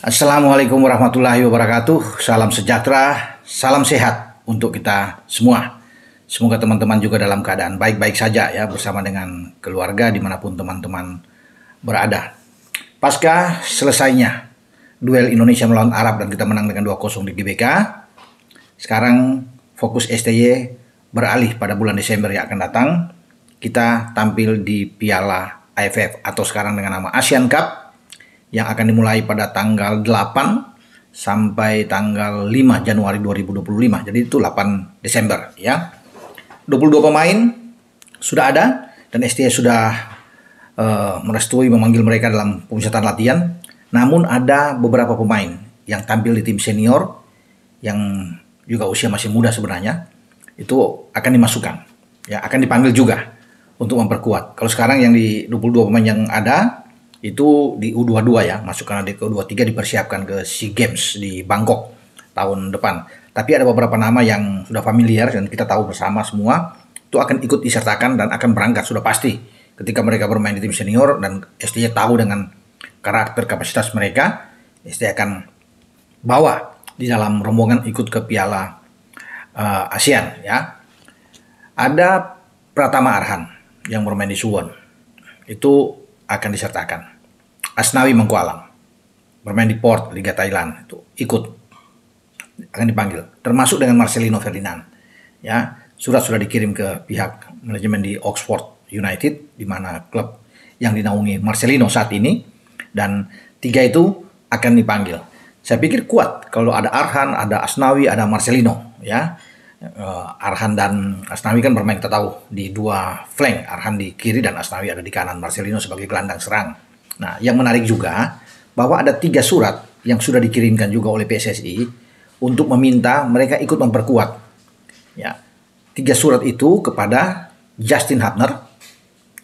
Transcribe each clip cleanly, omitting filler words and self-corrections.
Assalamualaikum warahmatullahi wabarakatuh. Salam sejahtera, salam sehat untuk kita semua. Semoga teman-teman juga dalam keadaan baik-baik saja ya, bersama dengan keluarga dimanapun teman-teman berada. Pasca selesainya duel Indonesia melawan Arab dan kita menang dengan 2-0 di GBK, sekarang fokus STY beralih pada bulan Desember yang akan datang. Kita tampil di Piala AFF atau sekarang dengan nama Asian Cup, yang akan dimulai pada tanggal 8 sampai tanggal 5 Januari 2025. Jadi itu 8 Desember ya. 22 pemain sudah ada dan STY sudah merestui memanggil mereka dalam pemusatan latihan. Namun ada beberapa pemain yang tampil di tim senior yang juga usia masih muda sebenarnya, itu akan dimasukkan. Ya, akan dipanggil juga untuk memperkuat. Kalau sekarang yang di 22 pemain yang ada itu di U22 ya, masukkan adik ke U23 dipersiapkan ke SEA Games di Bangkok tahun depan. Tapi ada beberapa nama yang sudah familiar dan kita tahu bersama semua itu akan ikut disertakan dan akan berangkat sudah pasti ketika mereka bermain di tim senior, dan STY tahu dengan karakter kapasitas mereka, STY akan bawa di dalam rombongan ikut ke Piala ASEAN ya. Ada Pratama Arhan yang bermain di Suwon, itu akan disertakan. Asnawi Mangkualam bermain di Port Liga Thailand, itu ikut akan dipanggil, termasuk dengan Marcelino Ferdinand ya. Surat sudah dikirim ke pihak manajemen di Oxford United, di mana klub yang dinaungi Marcelino saat ini, dan tiga itu akan dipanggil. Saya pikir kuat kalau ada Arhan, ada Asnawi, ada Marcelino ya. Arhan dan Asnawi kan bermain, kita tahu, di dua flank, Arhan di kiri dan Asnawi ada di kanan, Marcelino sebagai gelandang serang. Nah, yang menarik juga bahwa ada 3 surat yang sudah dikirimkan juga oleh PSSI untuk meminta mereka ikut memperkuat ya. 3 surat itu kepada Justin Hubner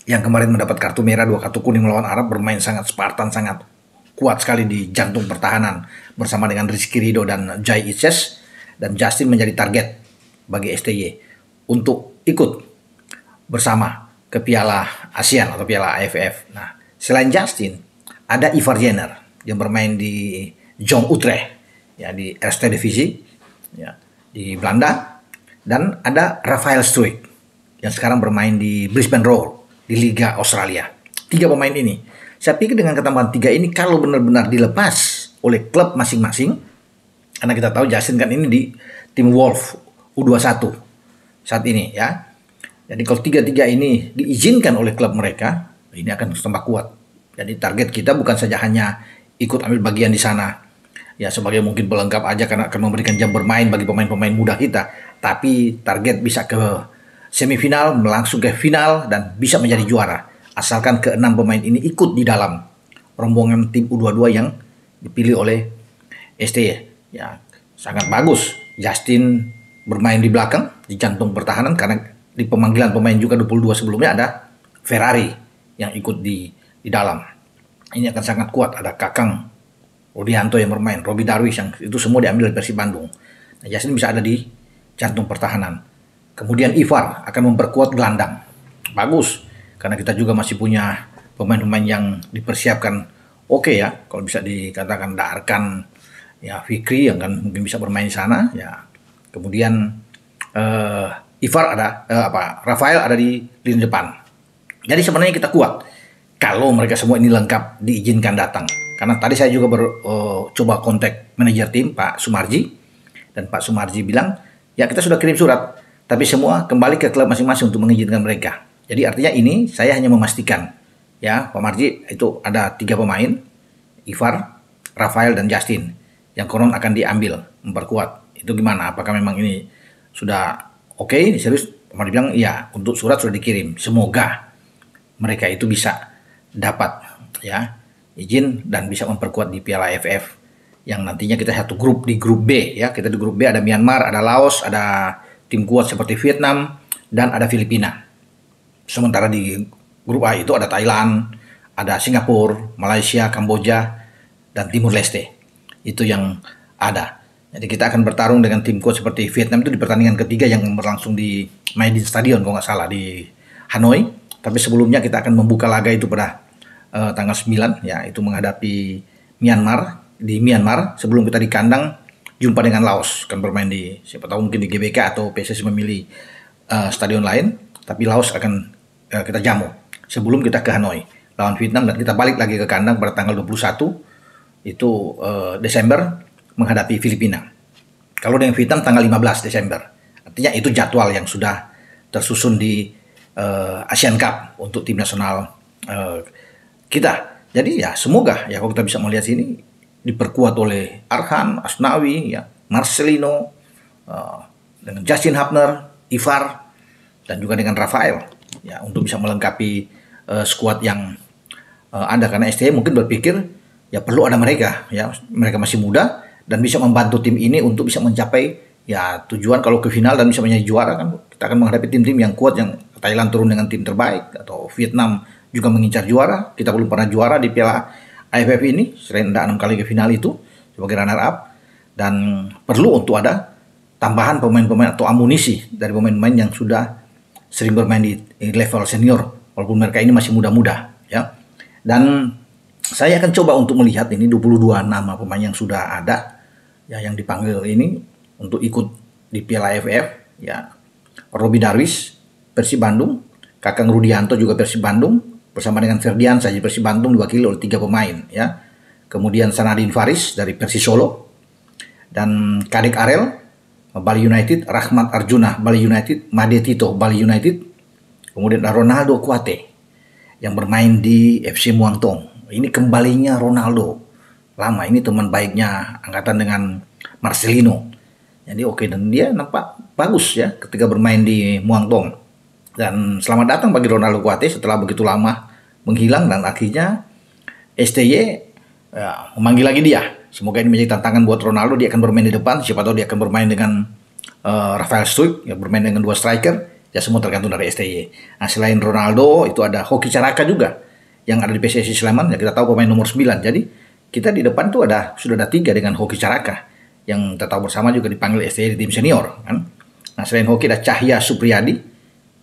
yang kemarin mendapat kartu merah, 2 kartu kuning melawan Arab, bermain sangat Spartan, sangat kuat sekali di jantung pertahanan bersama dengan Rizky Ridho dan Jai Ices, dan Justin menjadi target bagi STY untuk ikut bersama ke Piala ASEAN atau Piala AFF. Nah, selain Justin, ada Ivar Jenner yang bermain di Jong Utrecht ya, di Eerste Divisie ya, di Belanda, dan ada Rafael Struijk yang sekarang bermain di Brisbane Roar di Liga Australia. 3 pemain ini, saya pikir dengan ketambahan 3 ini, kalau benar-benar dilepas oleh klub masing-masing, karena kita tahu Justin kan ini di tim Wolf U21 saat ini ya. Jadi kalau 3-3 ini diizinkan oleh klub mereka, ini akan tambah kuat. Jadi target kita bukan saja hanya ikut ambil bagian di sana ya sebagai mungkin pelengkap aja, karena akan memberikan jam bermain bagi pemain-pemain muda kita, tapi target bisa ke semifinal, langsung ke final, dan bisa menjadi juara asalkan ke-6 pemain ini ikut di dalam rombongan tim U22 yang dipilih oleh STY ya. Sangat bagus Justin bermain di belakang, di jantung pertahanan, karena di pemanggilan pemain juga 22 sebelumnya ada Ferrari yang ikut di dalam. Ini akan sangat kuat. Ada Kakang Rudianto yang bermain, Robi Darwish, yang itu semua diambil dari Persib Bandung. Nah, Justin bisa ada di jantung pertahanan. Kemudian Ivar akan memperkuat gelandang. Bagus, karena kita juga masih punya pemain-pemain yang dipersiapkan oke ya. Kalau bisa dikatakan Darkan ya, Fikri yang kan mungkin bisa bermain di sana ya. Kemudian Ivar ada Rafael ada di lini depan. Jadi sebenarnya kita kuat kalau mereka semua ini lengkap diizinkan datang. Karena tadi saya juga coba kontak manajer tim Pak Sumarji, dan Pak Sumarji bilang ya kita sudah kirim surat, tapi semua kembali ke klub masing-masing untuk mengizinkan mereka. Jadi artinya ini saya hanya memastikan ya, Pak Marji itu ada 3 pemain, Ivar, Rafael dan Justin, yang konon akan diambil memperkuat. Itu gimana? Apakah memang ini sudah oke? Serius? Pak Marji bilang iya, untuk surat sudah dikirim. Semoga mereka itu bisa dapat ya izin dan bisa memperkuat di Piala AFF yang nantinya kita satu grup di grup B ya. Kita di grup B ada Myanmar, ada Laos, ada tim kuat seperti Vietnam, dan ada Filipina. Sementara di grup A itu ada Thailand, ada Singapura, Malaysia, Kamboja, dan Timur Leste. Itu yang ada. Jadi kita akan bertarung dengan tim kuat seperti Vietnam itu di pertandingan ketiga yang berlangsung di Maidin Stadion kalau nggak salah di Hanoi. Tapi sebelumnya kita akan membuka laga itu pada tanggal 9 ya, itu menghadapi Myanmar di Myanmar, sebelum kita di kandang jumpa dengan Laos, akan bermain di siapa tahu mungkin di GBK atau PSSI memilih stadion lain, tapi Laos akan kita jamu sebelum kita ke Hanoi lawan Vietnam, dan kita balik lagi ke kandang pada tanggal 21 itu Desember menghadapi Filipina. Kalau dengan Vietnam tanggal 15 Desember. Artinya itu jadwal yang sudah tersusun di Asian Cup untuk tim nasional kita. Jadi ya semoga ya kalau kita bisa melihat sini diperkuat oleh Arhan, Asnawi, ya Marcelino, dengan Justin Hubner, Ivar, dan juga dengan Rafael ya untuk bisa melengkapi skuad yang ada, karena STY mungkin berpikir ya perlu ada mereka ya, mereka masih muda dan bisa membantu tim ini untuk bisa mencapai ya tujuan kalau ke final dan bisa menjadi juara kan. Kita akan menghadapi tim-tim yang kuat, yang Thailand turun dengan tim terbaik atau Vietnam juga mengincar juara. Kita belum pernah juara di Piala AFF ini selain ada 6 kali ke final itu sebagai runner up, dan perlu untuk ada tambahan pemain-pemain atau amunisi dari pemain-pemain yang sudah sering bermain di level senior walaupun mereka ini masih muda-muda ya. Dan saya akan coba untuk melihat ini 22 nama pemain yang sudah ada ya yang dipanggil ini untuk ikut di Piala AFF ya. Robi Darwis Persib Bandung, Kakang Rudianto juga Persib Bandung bersama dengan Ferdian saja Persib Bandung diwakili oleh 3 pemain ya. Kemudian Sanadin Faris dari Persis Solo, dan Kadek Arel Bali United, Rahmat Arjuna Bali United, Made Tito Bali United, kemudian Ronaldo Kuate yang bermain di FC Muangthong. Ini kembalinya Ronaldo. Lama ini teman baiknya angkatan dengan Marcelino. Jadi oke, dan dia nampak bagus ya ketika bermain di Muangthong. Dan selamat datang bagi Ronaldo Kuate setelah begitu lama menghilang, dan akhirnya STY ya, memanggil lagi dia. Semoga ini menjadi tantangan buat Ronaldo. Dia akan bermain di depan. Siapa tahu dia akan bermain dengan Rafael Struijk, ya, bermain dengan 2 striker. Ya semua tergantung dari STY. Nah selain Ronaldo itu ada Hoki Caraka juga yang ada di PSSI Sleman. Ya kita tahu pemain nomor 9. Jadi kita di depan tuh sudah ada 3 dengan Hoki Caraka yang kita tahu bersama juga dipanggil STY di tim senior kan. Nah selain Hoki ada Cahya Supriyadi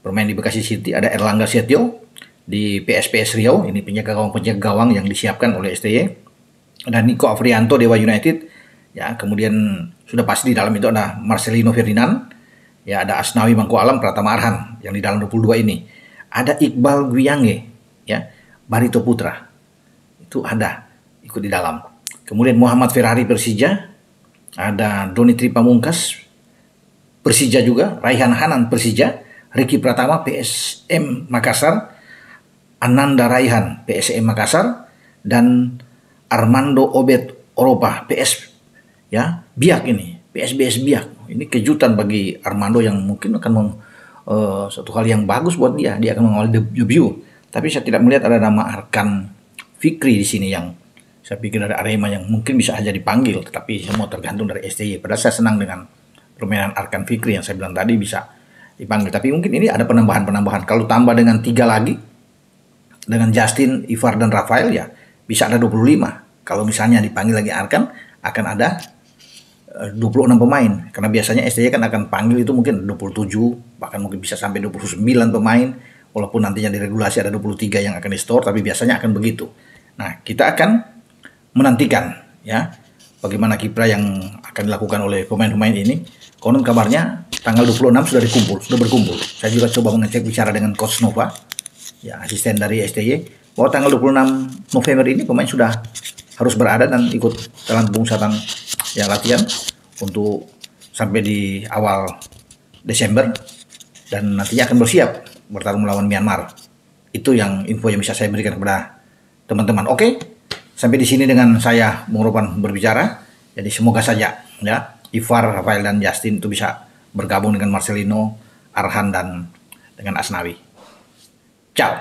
bermain di Bekasi City, ada Erlangga Setio di PSPS Riau, ini penjaga gawang yang disiapkan oleh STY. Dan Niko Afrianto Dewa United ya, kemudian sudah pasti di dalam itu ada Marcelino Ferdinand ya, ada Asnawi Mangku Alam Pratama Arhan yang di dalam 22 ini, ada Iqbal Gwiyange ya, Barito Putra itu ada ikut di dalam. Kemudian Muhammad Ferrari Persija, ada Doni Tri Pamungkas Persija juga, Raihan Hanan Persija, Ricky Pratama PSM Makassar, Ananda Raihan PSM Makassar, dan Armando Obed Oropa PS ya Biak, ini PSBS Biak. Ini kejutan bagi Armando yang mungkin akan suatu hal yang bagus buat dia. Dia akan mengawali debut. Tapi saya tidak melihat ada nama Arkan Fikri di sini yang saya pikir dari Arema yang mungkin bisa saja dipanggil, tetapi semua tergantung dari STY. Padahal saya senang dengan permainan Arkan Fikri yang saya bilang tadi bisa dipanggil. Tapi mungkin ini ada penambahan. Kalau tambah dengan 3 lagi dengan Justin, Ivar, dan Rafael ya bisa ada 25. Kalau misalnya dipanggil lagi Arkan, akan ada 26 pemain. Karena biasanya STY kan akan panggil itu mungkin 27, bahkan mungkin bisa sampai 29 pemain. Walaupun nantinya di regulasi ada 23 yang akan di-store, tapi biasanya akan begitu. Nah, kita akan menantikan ya bagaimana kiprah yang akan dilakukan oleh pemain-pemain ini. Konon kabarnya tanggal 26 sudah berkumpul. Saya juga coba mengecek bicara dengan Coach Nova, ya asisten dari STY, bahwa tanggal 26 November ini pemain sudah harus berada dan ikut dalam pemusatan ya latihan untuk sampai di awal Desember, dan nantinya akan bersiap bertarung melawan Myanmar. Itu yang info yang bisa saya berikan kepada teman-teman. Oke, sampai di sini dengan saya Bung Ropan berbicara. Jadi semoga saja ya Ivar, Rafael, dan Justin itu bisa bergabung dengan Marcelino, Arhan, dan dengan Asnawi. Ciao.